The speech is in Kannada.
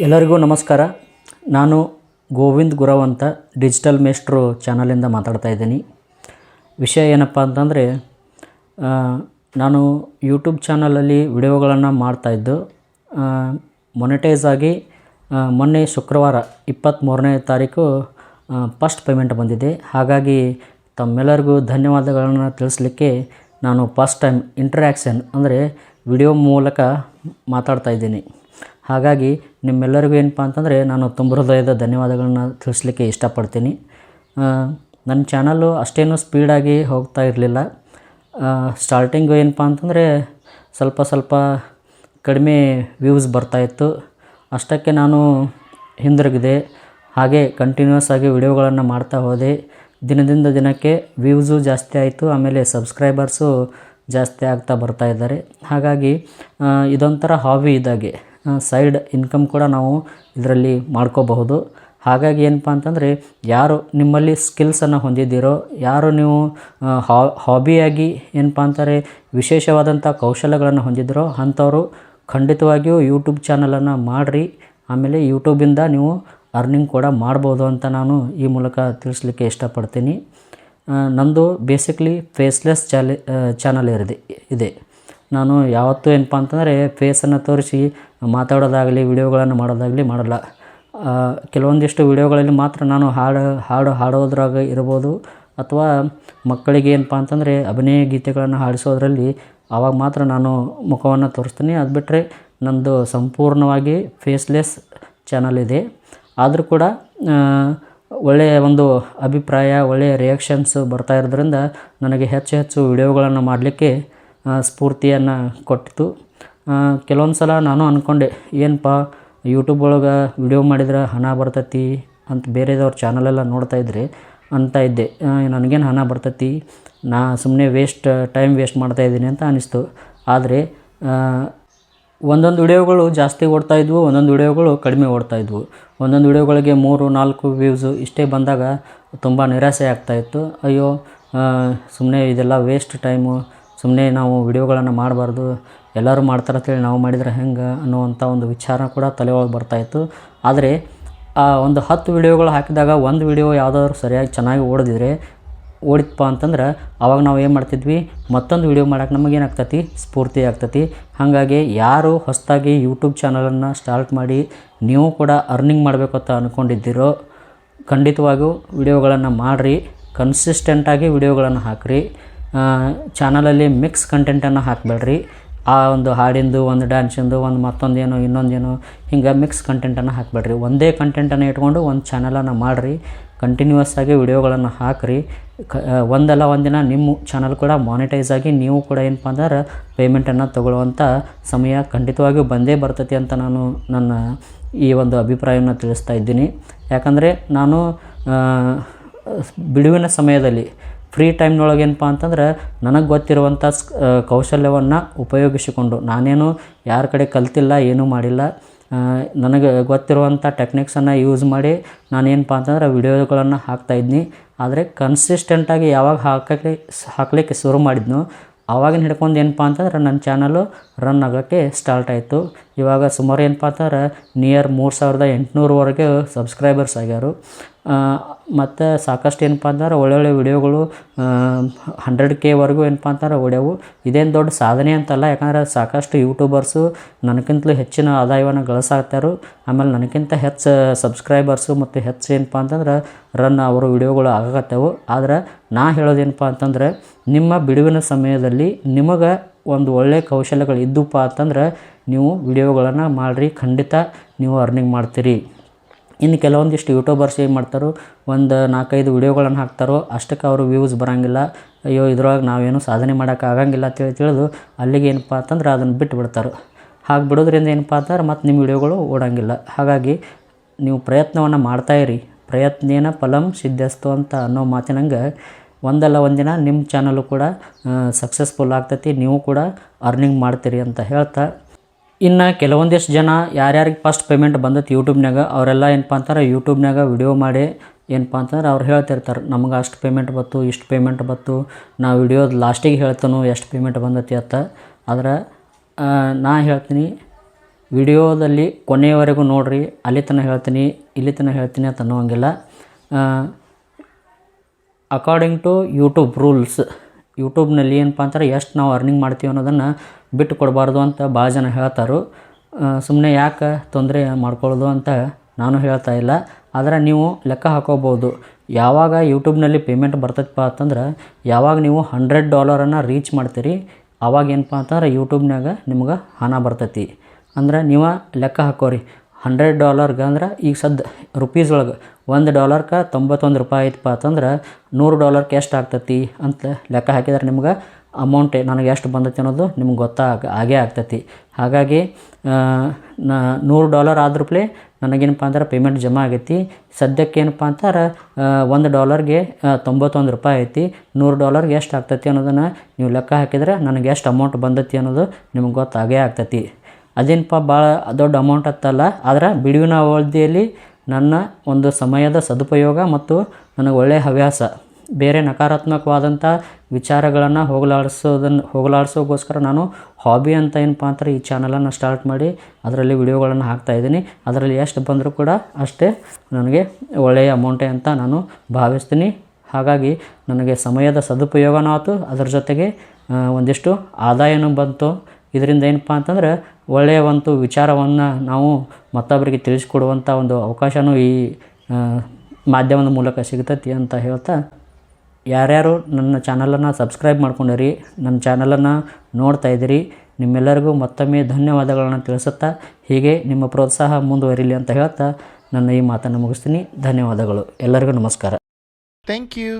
ಎಲ್ಲರಿಗೂ ನಮಸ್ಕಾರ. ನಾನು ಗೋವಿಂದ್ ಗುರವ್ ಅಂತ ಡಿಜಿಟಲ್ ಮೇಸ್ಟ್ರು ಚಾನಲಿಂದ ಮಾತಾಡ್ತಾ ಇದ್ದೀನಿ. ವಿಷಯ ಏನಪ್ಪ ಅಂತಂದರೆ, ನಾನು ಯೂಟ್ಯೂಬ್ ಚಾನಲಲ್ಲಿ ವಿಡಿಯೋಗಳನ್ನು ಮಾಡ್ತಾಯಿದ್ದು ಮೊನೆಟೈಸ್ ಆಗಿ ಮೊನ್ನೆ ಶುಕ್ರವಾರ 23ನೇ ತಾರೀಕು ಫಸ್ಟ್ ಪೇಮೆಂಟ್ ಬಂದಿದೆ. ಹಾಗಾಗಿ ತಮ್ಮೆಲ್ಲರಿಗೂ ಧನ್ಯವಾದಗಳನ್ನು ತಿಳಿಸ್ಲಿಕ್ಕೆ ನಾನು ಫಸ್ಟ್ ಟೈಮ್ ಇಂಟ್ರ್ಯಾಕ್ಷನ್ ಅಂದರೆ ವಿಡಿಯೋ ಮೂಲಕ ಮಾತಾಡ್ತಾಯಿದ್ದೀನಿ. ಹಾಗಾಗಿ ನಿಮ್ಮೆಲ್ಲರಿಗೂ ಏನಪ್ಪ ಅಂತಂದರೆ ನಾನು ತುಂಬ ಹೃದಯದ ಧನ್ಯವಾದಗಳನ್ನ ತಿಳಿಸ್ಲಿಕ್ಕೆ ಇಷ್ಟಪಡ್ತೀನಿ. ನನ್ನ ಚಾನಲ್ಲು ಅಷ್ಟೇನು ಸ್ಪೀಡಾಗಿ ಹೋಗ್ತಾ ಇರಲಿಲ್ಲ. ಸ್ಟಾರ್ಟಿಂಗು ಏನಪ್ಪ ಅಂತಂದರೆ ಸ್ವಲ್ಪ ಕಡಿಮೆ ವ್ಯೂಸ್ ಬರ್ತಾಯಿತ್ತು. ಅಷ್ಟಕ್ಕೆ ನಾನು ಹಿಂದಿರುಗಿದೆ. ಹಾಗೆ ಕಂಟಿನ್ಯೂಸ್ ಆಗಿ ವಿಡಿಯೋಗಳನ್ನು ಮಾಡ್ತಾ ಹೋದೆ. ದಿನದಿಂದ ದಿನಕ್ಕೆ ವ್ಯೂಸು ಜಾಸ್ತಿ ಆಯಿತು, ಆಮೇಲೆ ಸಬ್ಸ್ಕ್ರೈಬರ್ಸು ಜಾಸ್ತಿ ಆಗ್ತಾ ಬರ್ತಾ ಇದ್ದಾರೆ. ಹಾಗಾಗಿ ಇದೊಂಥರ ಹಾಬಿ ಇದ್ದಾಗೆ, ಸೈಡ್ ಇನ್ಕಮ್ ಕೂಡ ನಾವು ಇದರಲ್ಲಿ ಮಾಡ್ಕೋಬಹುದು. ಹಾಗಾಗಿ ಏನಪ್ಪ ಅಂತಂದರೆ, ಯಾರು ನಿಮ್ಮಲ್ಲಿ ಸ್ಕಿಲ್ಸನ್ನು ಹೊಂದಿದ್ದೀರೋ, ಯಾರು ನೀವು ಹಾಬಿಯಾಗಿ ಏನಪ್ಪ ಅಂತಾರೆ ವಿಶೇಷವಾದಂಥ ಕೌಶಲ್ಯಗಳನ್ನು ಹೊಂದಿದ್ದೀರೋ ಅಂಥವರು ಖಂಡಿತವಾಗಿಯೂ ಯೂಟ್ಯೂಬ್ ಚಾನಲನ್ನು ಮಾಡಿರಿ. ಆಮೇಲೆ ಯೂಟ್ಯೂಬಿಂದ ನೀವು ಅರ್ನಿಂಗ್ ಕೂಡ ಮಾಡ್ಬೋದು ಅಂತ ನಾನು ಈ ಮೂಲಕ ತಿಳಿಸ್ಲಿಕ್ಕೆ ಇಷ್ಟಪಡ್ತೀನಿ. ನಮ್ಮದು ಬೇಸಿಕ್ಲಿ ಫೇಸ್ಲೆಸ್ ಚಾನಲ್ ಇದೆ. ನಾನು ಯಾವತ್ತೂ ಏನಪ್ಪ ಅಂತಂದರೆ ಫೇಸನ್ನು ತೋರಿಸಿ ಮಾತಾಡೋದಾಗಲಿ ವಿಡಿಯೋಗಳನ್ನು ಮಾಡೋದಾಗಲಿ ಮಾಡಲ್ಲ. ಕೆಲವೊಂದಿಷ್ಟು ವಿಡಿಯೋಗಳಲ್ಲಿ ಮಾತ್ರ ನಾನು ಹಾಡೋದ್ರಾಗ ಇರ್ಬೋದು, ಅಥವಾ ಮಕ್ಕಳಿಗೆ ಏನಪ್ಪ ಅಂತಂದರೆ ಅಭಿನಯ ಗೀತೆಗಳನ್ನು ಹಾಡಿಸೋದ್ರಲ್ಲಿ ಆವಾಗ ಮಾತ್ರ ನಾನು ಮುಖವನ್ನು ತೋರಿಸ್ತೀನಿ. ಅದು ಬಿಟ್ಟರೆ ನಮ್ಮದು ಸಂಪೂರ್ಣವಾಗಿ ಫೇಸ್ಲೆಸ್ ಚಾನಲ್ ಇದೆ. ಆದರೂ ಕೂಡ ಒಳ್ಳೆಯ ಒಂದು ಅಭಿಪ್ರಾಯ, ಒಳ್ಳೆಯ ರಿಯಾಕ್ಷನ್ಸ್ ಬರ್ತಾ ಇರೋದ್ರಿಂದ ನನಗೆ ಹೆಚ್ಚು ವಿಡಿಯೋಗಳನ್ನು ಮಾಡಲಿಕ್ಕೆ ಸ್ಫೂರ್ತಿಯನ್ನು ಕೊಟ್ಟಿತು. ಕೆಲವೊಂದು ಸಲ ನಾನು ಅಂದ್ಕೊಂಡೆ, ಏನಪ್ಪ ಯೂಟ್ಯೂಬ್ ಒಳಗೆ ವಿಡಿಯೋ ಮಾಡಿದ್ರೆ ಹಣ ಬರ್ತೈತಿ ಅಂತ ಬೇರೆದವ್ರ ಚಾನಲೆಲ್ಲ ನೋಡ್ತಾ ಇದ್ದರೆ ಅಂತ ಇದ್ದೆ. ನನಗೇನು ಹಣ ಬರ್ತೈತಿ, ನಾ ಸುಮ್ಮನೆ ಟೈಮ್ ವೇಸ್ಟ್ ಮಾಡ್ತಾಯಿದ್ದೀನಿ ಅಂತ ಅನ್ನಿಸ್ತು. ಆದರೆ ಒಂದೊಂದು ವಿಡಿಯೋಗಳು ಜಾಸ್ತಿ ಓಡ್ತಾಯಿದ್ವು, ಒಂದೊಂದು ವಿಡಿಯೋಗಳು ಕಡಿಮೆ ಓಡ್ತಾಯಿದ್ವು. ಒಂದೊಂದು ವಿಡಿಯೋಗಳಿಗೆ 3-4 ವ್ಯೂಸು ಇಷ್ಟೇ ಬಂದಾಗ ತುಂಬ ನಿರಾಸೆ ಆಗ್ತಾಯಿತ್ತು. ಅಯ್ಯೋ, ಸುಮ್ಮನೆ ಇದೆಲ್ಲ ವೇಸ್ಟ್ ಟೈಮು, ಸುಮ್ಮನೆ ನಾವು ವಿಡಿಯೋಗಳನ್ನು ಮಾಡಬಾರ್ದು, ಎಲ್ಲರೂ ಮಾಡ್ತಾರೆ ಅಂತೇಳಿ ನಾವು ಮಾಡಿದರೆ ಹೆಂಗೆ ಅನ್ನುವಂಥ ಒಂದು ವಿಚಾರ ಕೂಡ ತಲೆ ಒಳಗೆ ಬರ್ತಾಯಿತ್ತು. ಆದರೆ ಆ ಒಂದು 10 ವಿಡಿಯೋಗಳು ಹಾಕಿದಾಗ ಒಂದು ವಿಡಿಯೋ ಯಾವುದಾದ್ರೂ ಸರಿಯಾಗಿ ಚೆನ್ನಾಗಿ ಓಡಿತಪ್ಪ ಅಂತಂದ್ರೆ ಆವಾಗ ನಾವು ಏನು ಮಾಡ್ತಿದ್ವಿ, ಮತ್ತೊಂದು ವಿಡಿಯೋ ಮಾಡೋಕೆ ನಮಗೇನಾಗ್ತೈತಿ, ಸ್ಫೂರ್ತಿ ಆಗ್ತೈತಿ. ಹಾಗಾಗಿ ಯಾರು ಹೊಸದಾಗಿ ಯೂಟ್ಯೂಬ್ ಚಾನಲನ್ನು ಸ್ಟಾರ್ಟ್ ಮಾಡಿ ನೀವು ಕೂಡ ಅರ್ನಿಂಗ್ ಮಾಡಬೇಕು ಅಂತ ಅಂದ್ಕೊಂಡಿದ್ದೀರೋ ಖಂಡಿತವಾಗಿಯೂ ವಿಡಿಯೋಗಳನ್ನು ಮಾಡಿರಿ. ಕನ್ಸಿಸ್ಟೆಂಟಾಗಿ ವಿಡಿಯೋಗಳನ್ನು ಹಾಕಿರಿ. ಚಾನಲಲ್ಲಿ ಮಿಕ್ಸ್ ಕಂಟೆಂಟನ್ನು ಹಾಕಬೇಡ್ರಿ. ಆ ಒಂದು ಹಾಡಿಂದು, ಒಂದು ಡ್ಯಾನ್ಸಿಂದು, ಒಂದು ಮತ್ತೊಂದೇನೋ ಇನ್ನೊಂದೇನೋ ಹಿಂಗೆ ಮಿಕ್ಸ್ ಕಂಟೆಂಟನ್ನು ಹಾಕಬೇಡ್ರಿ. ಒಂದೇ ಕಂಟೆಂಟನ್ನು ಇಟ್ಕೊಂಡು ಒಂದು ಚಾನಲನ್ನು ಮಾಡಿರಿ. ಕಂಟಿನ್ಯೂಸ್ ಆಗಿ ವಿಡಿಯೋಗಳನ್ನು ಹಾಕಿರಿ. ಒಂದಲ್ಲ ಒಂದಿನ ನಿಮ್ಮ ಚಾನಲ್ ಕೂಡ ಮಾನಿಟೈಸ್ ಆಗಿ ನೀವು ಕೂಡ ಏನಪ್ಪ ಅಂದ್ರೆ ಪೇಮೆಂಟನ್ನು ತಗೊಳ್ಳುವಂಥ ಸಮಯ ಖಂಡಿತವಾಗಿಯೂ ಬಂದೇ ಬರ್ತೈತಿ ಅಂತ ನಾನು ನನ್ನ ಈ ಒಂದು ಅಭಿಪ್ರಾಯವನ್ನು ತಿಳಿಸ್ತಾ ಇದ್ದೀನಿ. ಯಾಕಂದರೆ ನಾನು ಬಿಡುವಿನ ಸಮಯದಲ್ಲಿ ಫ್ರೀ ಟೈಮ್ನೊಳಗೆ ಏನಪ್ಪ ಅಂತಂದ್ರೆ ನನಗೆ ಗೊತ್ತಿರುವಂಥ ಕೌಶಲ್ಯವನ್ನು ಉಪಯೋಗಿಸಿಕೊಂಡು, ನಾನೇನು ಯಾರ ಕಡೆ ಕಲ್ತಿಲ್ಲ, ಏನೂ ಮಾಡಿಲ್ಲ, ನನಗೆ ಗೊತ್ತಿರುವಂಥ ಟೆಕ್ನಿಕ್ಸನ್ನು ಯೂಸ್ ಮಾಡಿ ನಾನೇನಪ್ಪ ಅಂತಂದ್ರೆ ವಿಡಿಯೋಗಳನ್ನು ಹಾಕ್ತಾಯಿದ್ನಿ. ಆದರೆ ಕನ್ಸಿಸ್ಟೆಂಟಾಗಿ ಯಾವಾಗ ಹಾಕಲಿಕ್ಕೆ ಶುರು ಮಾಡಿದ್ನೋ ಆವಾಗಿನ ಹಿಡ್ಕೊಂಡು ಏನಪ್ಪ ಅಂತಂದ್ರೆ ನನ್ನ ಚಾನಲ್ಲು ರನ್ ಆಗೋಕ್ಕೆ ಸ್ಟಾರ್ಟ್ ಆಯಿತು. ಇವಾಗ ಸುಮಾರು ಏನಪ್ಪ ಅಂತಂದ್ರೆ ನಿಯರ್ 3800ವರೆಗೆ ಸಬ್ಸ್ಕ್ರೈಬರ್ಸ್ ಆಗ್ಯಾರು. ಮತ್ತು ಸಾಕಷ್ಟು ಏನಪ್ಪ ಅಂತಂದ್ರೆ ಒಳ್ಳೊಳ್ಳೆ ವಿಡಿಯೋಗಳು 100Kವರೆಗೂ ಏನಪ್ಪ ಅಂತಂದ್ರೆ ಓಡ್ಯಾವು. ಇದೇನು ದೊಡ್ಡ ಸಾಧನೆ ಅಂತಲ್ಲ, ಯಾಕಂದರೆ ಸಾಕಷ್ಟು ಯೂಟ್ಯೂಬರ್ಸು ನನಗಿಂತಲೂ ಹೆಚ್ಚಿನ ಆದಾಯವನ್ನು ಗಳಿಸಾಗ್ತಾರು. ಆಮೇಲೆ ನನಗಿಂತ ಹೆಚ್ಚು ಸಬ್ಸ್ಕ್ರೈಬರ್ಸು ಮತ್ತು ಹೆಚ್ಚು ಏನಪ್ಪ ಅಂತಂದ್ರೆ ರನ್ ಅವರು ವಿಡಿಯೋಗಳು ಆಗತ್ತವು. ಆದ್ರೆ ನಾ ಹೇಳೋದೇನಪ್ಪ ಅಂತಂದರೆ, ನಿಮ್ಮ ಬಿಡುವಿನ ಸಮಯದಲ್ಲಿ ನಿಮಗೆ ಒಂದು ಒಳ್ಳೆಯ ಕೌಶಲ್ಯಗಳು ಇದ್ದಪ್ಪ ಅಂತಂದ್ರೆ ನೀವು ವಿಡಿಯೋಗಳನ್ನು ಮಾಡಿರಿ. ಖಂಡಿತ ನೀವು ಅರ್ನಿಂಗ್ ಮಾಡ್ತೀರಿ. ಇನ್ನು ಕೆಲವೊಂದಿಷ್ಟು ಯೂಟ್ಯೂಬರ್ಸ್ ಏನು ಮಾಡ್ತಾರೋ, ಒಂದು 4-5 ವಿಡಿಯೋಗಳನ್ನು ಹಾಕ್ತಾರೋ, ಅಷ್ಟಕ್ಕೆ ಅವರು ವ್ಯೂಸ್ ಬರೋಂಗಿಲ್ಲ. ಅಯ್ಯೋ, ಇದ್ರೊಳಗೆ ನಾವೇನು ಸಾಧನೆ ಮಾಡೋಕ್ಕಾಗಂಗಿಲ್ಲ ಅಂತೇಳಿ ತಿಳಿದು ಅಲ್ಲಿಗೆ ಏನಪ್ಪ ಅಂತಂದ್ರೆ ಅದನ್ನು ಬಿಟ್ಟು ಬಿಡ್ತಾರೆ. ಹಾಗೆ ಬಿಡೋದ್ರಿಂದ ಏನಪ್ಪ ಅಂತಂದ್ರೆ ಮತ್ತು ನಿಮ್ಮ ವಿಡಿಯೋಗಳು ಓಡೋಂಗಿಲ್ಲ. ಹಾಗಾಗಿ ನೀವು ಪ್ರಯತ್ನವನ್ನು ಮಾಡ್ತಾಯಿರಿ. ಪ್ರಯತ್ನೇನ ಫಲಂ ಸಿದ್ಧಸ್ತು ಅಂತ ಅನ್ನೋ ಮಾತಿನಂಗೆ ಒಂದಲ್ಲ ಒಂದಿನ ನಿಮ್ಮ ಚಾನಲ್ಲು ಕೂಡ ಸಕ್ಸಸ್ಫುಲ್ ಆಗ್ತೈತಿ, ನೀವು ಕೂಡ ಅರ್ನಿಂಗ್ ಮಾಡ್ತೀರಿ ಅಂತ ಹೇಳ್ತಾ, ಇನ್ನು ಕೆಲವೊಂದಿಷ್ಟು ಜನ ಯಾರ್ಯಾರಿಗೆ ಫಸ್ಟ್ ಪೇಮೆಂಟ್ ಬಂದೈತಿ ಯೂಟ್ಯೂಬ್ನಾಗ ಅವರೆಲ್ಲ ಏನಪ್ಪ ಅಂತಾರೆ ಯೂಟ್ಯೂಬ್ನಾಗ ವಿಡಿಯೋ ಮಾಡಿ ಏನಪ್ಪ ಅಂತಂದ್ರೆ ಅವ್ರು ಹೇಳ್ತಿರ್ತಾರೆ, ನಮ್ಗೆ ಅಷ್ಟು ಪೇಮೆಂಟ್ ಬತ್ತು, ಇಷ್ಟು ಪೇಮೆಂಟ್ ಬತ್ತು, ನಾವು ವಿಡಿಯೋದ ಲಾಸ್ಟಿಗೆ ಹೇಳ್ತಾನು ಎಷ್ಟು ಪೇಮೆಂಟ್ ಬಂದೈತಿ ಅಂತ. ಆದ್ರೆ ನಾ ಹೇಳ್ತೀನಿ, ವಿಡಿಯೋದಲ್ಲಿ ಕೊನೆಯವರೆಗೂ ನೋಡಿರಿ. ಅಲ್ಲಿ ತನಕ ಹೇಳ್ತೀನಿ, ಇಲ್ಲಿ ತನಕ ಹೇಳ್ತೀನಿ ಅಂತ ಅನ್ನೋಂಗಿಲ್ಲ. ಅಕಾರ್ಡಿಂಗ್ ಟು ಯೂಟ್ಯೂಬ್ ರೂಲ್ಸ್, ಯೂಟ್ಯೂಬ್ನಲ್ಲಿ ಏನಪ್ಪ ಅಂತಾರೆ ಎಷ್ಟು ನಾವು ಅರ್ನಿಂಗ್ ಮಾಡ್ತೀವಿ ಅನ್ನೋದನ್ನು ಬಿಟ್ಟು ಕೊಡಬಾರ್ದು ಅಂತ ಭಾಳ ಜನ ಹೇಳ್ತಾರೆ. ಸುಮ್ಮನೆ ಯಾಕೆ ತೊಂದರೆ ಮಾಡ್ಕೊಳ್ಳೋದು ಅಂತ ನಾನು ಹೇಳ್ತಾ ಇಲ್ಲ. ಆದರೆ ನೀವು ಲೆಕ್ಕ ಹಾಕೋಬೋದು, ಯಾವಾಗ ಯೂಟ್ಯೂಬ್ನಲ್ಲಿ ಪೇಮೆಂಟ್ ಬರ್ತೈತಪ್ಪ ಅಂತಂದ್ರೆ ಯಾವಾಗ ನೀವು $100 ರೀಚ್ ಮಾಡ್ತೀರಿ ಆವಾಗ ಏನಪ್ಪ ಅಂತಂದ್ರೆ ಯೂಟ್ಯೂಬ್ನಾಗ ನಿಮ್ಗೆ ಹಣ ಬರ್ತೈತಿ. ಅಂದ್ರೆ ನೀವು ಲೆಕ್ಕ ಹಾಕೋರಿ, $100 ಅಂದ್ರೆ ಈಗ ರುಪೀಸ್ ಒಳಗೆ $1ಕ್ಕೆ 91 ರೂಪಾಯಿ ಐತಪ್ಪ ಅಂತಂದ್ರೆ $100 ಎಷ್ಟು ಆಗ್ತೈತಿ ಅಂತ ಲೆಕ್ಕ ಹಾಕಿದ್ರೆ ನಿಮ್ಗೆ ಅಮೌಂಟ್ ನನಗೆ ಎಷ್ಟು ಬಂದೈತಿ ಅನ್ನೋದು ನಿಮ್ಗೆ ಆಗೇ ಆಗ್ತೈತಿ. ಹಾಗಾಗಿ $100 ಆದ್ರೂ ನನಗೇನಪ್ಪ ಅಂದ್ರೆ ಪೇಮೆಂಟ್ ಜಮಾ ಆಗೈತಿ. ಸದ್ಯಕ್ಕೆ ಏನಪ್ಪ ಅಂತಾರೆ $1ಗೆ 91 ರೂಪಾಯಿ ಐತಿ. $100 ಎಷ್ಟು ಆಗ್ತೈತಿ ಅನ್ನೋದನ್ನು ನೀವು ಲೆಕ್ಕ ಹಾಕಿದರೆ ನನಗೆ ಎಷ್ಟು ಅಮೌಂಟ್ ಬಂದೈತಿ ಅನ್ನೋದು ನಿಮ್ಗೆ ಗೊತ್ತಾಗೇ ಆಗ್ತೈತಿ. ಅದೇನಪ್ಪ ಭಾಳ ದೊಡ್ಡ ಅಮೌಂಟ್ ಅಂತಲ್ಲ, ಆದರೆ ಬಿಡುವಿನ ಅವಧಿಯಲ್ಲಿ ನನ್ನ ಒಂದು ಸಮಯದ ಸದುಪಯೋಗ ಮತ್ತು ನನಗೆ ಒಳ್ಳೆಯ ಹವ್ಯಾಸ, ಬೇರೆ ನಕಾರಾತ್ಮಕವಾದಂಥ ವಿಚಾರಗಳನ್ನು ಹೋಗಲಾಡಿಸೋಗೋಸ್ಕರ ನಾನು ಹಾಬಿ ಅಂತ ಏನಪ್ಪ ಅಂತಾರೆ ಈ ಚಾನಲನ್ನು ಸ್ಟಾರ್ಟ್ ಮಾಡಿ ಅದರಲ್ಲಿ ವಿಡಿಯೋಗಳನ್ನು ಹಾಕ್ತಾಯಿದ್ದೀನಿ. ಅದರಲ್ಲಿ ಎಷ್ಟು ಬಂದರೂ ಕೂಡ ಅಷ್ಟೇ ನನಗೆ ಒಳ್ಳೆಯ ಅಮೌಂಟೇ ಅಂತ ನಾನು ಭಾವಿಸ್ತೀನಿ. ಹಾಗಾಗಿ ನನಗೆ ಸಮಯದ ಸದುಪಯೋಗನೂ ಆಯಿತು, ಅದರ ಜೊತೆಗೆ ಒಂದಿಷ್ಟು ಆದಾಯನೂ ಬಂತು. ಇದರಿಂದ ಏನಪ್ಪ ಅಂತಂದ್ರೆ ಒಳ್ಳೆಯ ಒಂದು ವಿಚಾರವನ್ನು ನಾವು ಮತ್ತೊಬ್ಬರಿಗೆ ತಿಳಿಸ್ಕೊಡುವಂಥ ಒಂದು ಅವಕಾಶವೂ ಈ ಮಾಧ್ಯಮದ ಮೂಲಕ ಸಿಗ್ತೈತಿ ಅಂತ ಹೇಳ್ತಾ, ಯಾರ್ಯಾರು ನನ್ನ ಚಾನಲನ್ನು ಸಬ್ಸ್ಕ್ರೈಬ್ ಮಾಡ್ಕೊಂಡಿರಿ, ನನ್ನ ಚಾನಲನ್ನು ನೋಡ್ತಾ ಇದ್ದೀರಿ, ನಿಮ್ಮೆಲ್ಲರಿಗೂ ಮತ್ತೊಮ್ಮೆ ಧನ್ಯವಾದಗಳನ್ನು ತಿಳಿಸುತ್ತಾ ಹೀಗೆ ನಿಮ್ಮ ಪ್ರೋತ್ಸಾಹ ಮುಂದುವರಿಲಿ ಅಂತ ಹೇಳ್ತಾ ನನ್ನ ಈ ಮಾತನ್ನು ಮುಗಿಸ್ತೀನಿ. ಧನ್ಯವಾದಗಳು. ಎಲ್ಲರಿಗೂ ನಮಸ್ಕಾರ. Thank you.